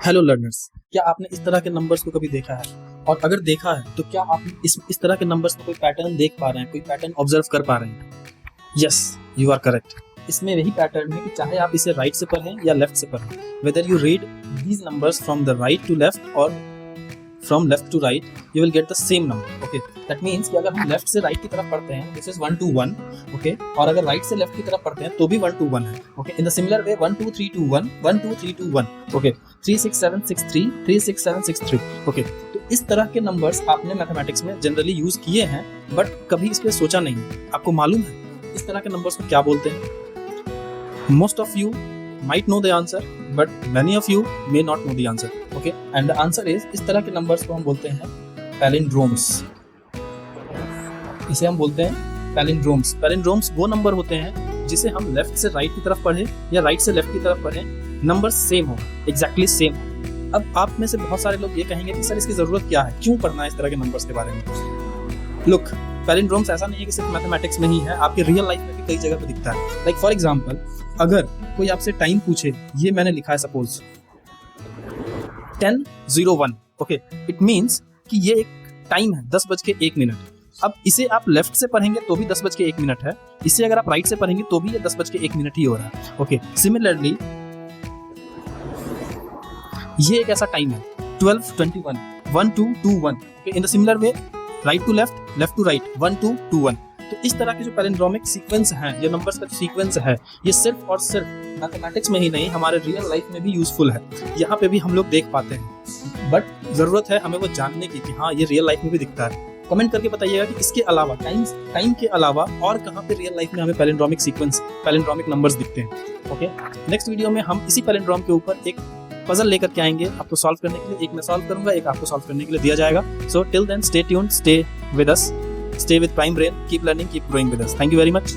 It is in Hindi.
हेलो लर्नर्स, क्या आपने इस तरह के नंबर्स को कभी देखा है? और अगर देखा है तो क्या आप इस तरह के नंबर्स में कोई पैटर्न देख पा रहे हैं, कोई पैटर्न ऑब्जर्व कर पा रहे हैं? Yes, you are correct. इसमें वही पैटर्न है कि चाहे आप इसे राइट से पढ़ें या लेफ्ट से पढ़ें, whether you read these numbers from the right to left और from left to right, you will get the same number. Okay, that means कि अगर हम लेफ्ट से राइट की तरफ पढ़ते हैं, दिस इज 1 to 1, ओके, और अगर राइट से लेफ्ट की तरफ पढ़ते हैं तो भी 1 to 1 है। Okay, in the similar way 1 2 3 2 1, 1 2 3 2 1, okay, 3 6 7 6 3, 3 6 7 6 3, okay. तो इस तरह के नंबर्स आपने मैथमेटिक्स में जनरली यूज किए हैं, बट कभी इस पे सोचा नहीं। आपको मालूम है इस तरह के नंबर्स को क्या बोलते हैं? Most of you might know the answer, but many of you may not know the answer. Okay, and the answer is, इस तरह के नंबर्स को हम बोलते हैं पैलिंड्रोम्स। इसे हम बोलते हैं पैलिंड्रोम्स। पैलिंड्रोम्स वो नंबर होते हैं जिसे हम लेफ्ट से राइट की तरफ पढ़े या राइट से लेफ्ट की तरफ पढ़े, नंबर सेम हो, एग्जैक्टली सेम हो। अब आप में से बहुत सारे लोग ये कहेंगे कि सर इसकी जरूरत क्या है, क्यों पढ़ना है इस तरह के नंबर्स के बारे में? लुक, पैलिंड्रोम्स ऐसा नहीं है कि सिर्फ मैथमेटिक्स में ही है, आपके रियल लाइफ में भी कई जगह पे दिखता है। लाइक फॉर एग्जांपल, अगर कोई आपसे टाइम पूछे, ये मैंने लिखा है सपोज 10:01, ओके, इट मींस कि ये एक टाइम है 10:01। अब इसे आप लेफ्ट से पढ़ेंगे तो भी 10:01 है, इसे अगर आप राइट से पढ़ेंगे तो भी ये 10:01 ही हो रहा है। ओके, सिमिलरली ये एक ऐसा टाइम है 12:21, 1 2 2 1, okay, in the similar way right to left, left to right, 1 2 2 1। तो इस तरह के जो पैलिंड्रोमिक सीक्वेंस हैं, ये नंबर्स का जो सीक्वेंस है, ये सिर्फ और सिर्फ मैथमेटिक्स में ही नहीं, हमारे रियल लाइफ में भी यूजफुल है। यहाँ पे भी हम लोग देख पाते हैं, बट जरूरत है हमें वो जानने की कि हाँ, ये रियल लाइफ में भी दिखता है। कमेंट करके बताइएगा कि इसके अलावा, टाइम के अलावा और कहाँ पे रियल लाइफ में हमें पैलिंड्रोमिक सीक्वेंस, पैलिंड्रोमिक नंबर्स दिखते हैं। ओके, नेक्स्ट वीडियो में हम इसी पैलिंड्रोम के ऊपर एक पजल लेकर के आएंगे आपको सॉल्व करने के लिए। एक मैं सॉल्व करूंगा, एक आपको सॉल्व करने के लिए दिया जाएगा। So till then, stay tuned, stay with us, stay with Prime Brain, keep learning, keep growing with us. Thank you very much.